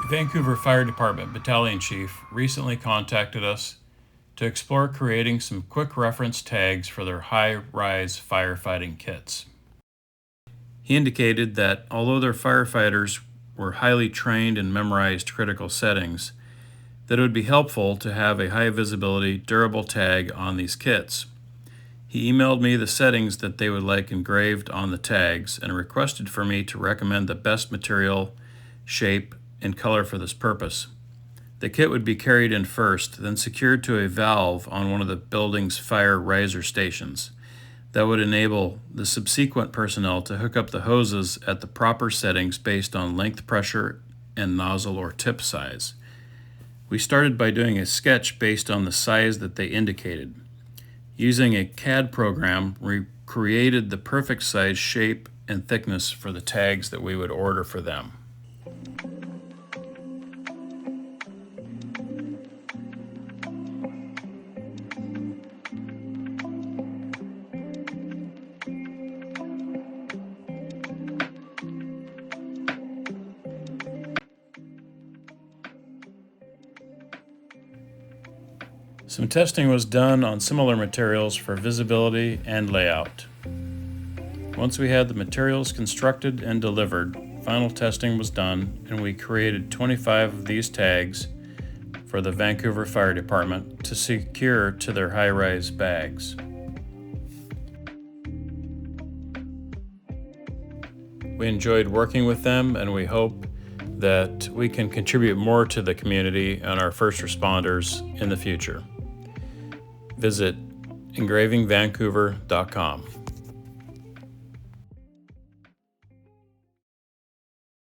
Vancouver Fire Department Battalion Chief recently contacted us to explore creating some quick reference tags for their high-rise firefighting kits. He indicated that although their firefighters were highly trained and memorized critical settings, that it would be helpful to have a high-visibility, durable tag on these kits. He emailed me the settings that they would like engraved on the tags and requested for me to recommend the best material, shape, and color for this purpose. The kit would be carried in first, then secured to a valve on one of the building's fire riser stations. That would enable the subsequent personnel to hook up the hoses at the proper settings based on length, pressure, and nozzle or tip size. We started by doing a sketch based on the size that they indicated. Using a CAD program, we created the perfect size, shape, and thickness for the tags that we would order for them. Some testing was done on similar materials for visibility and layout. Once we had the materials constructed and delivered, final testing was done, and we created 25 of these tags for the Vancouver Fire Department to secure to their high-rise bags. We enjoyed working with them, and we hope that we can contribute more to the community and our first responders in the future. Visit engravingvancouver.com.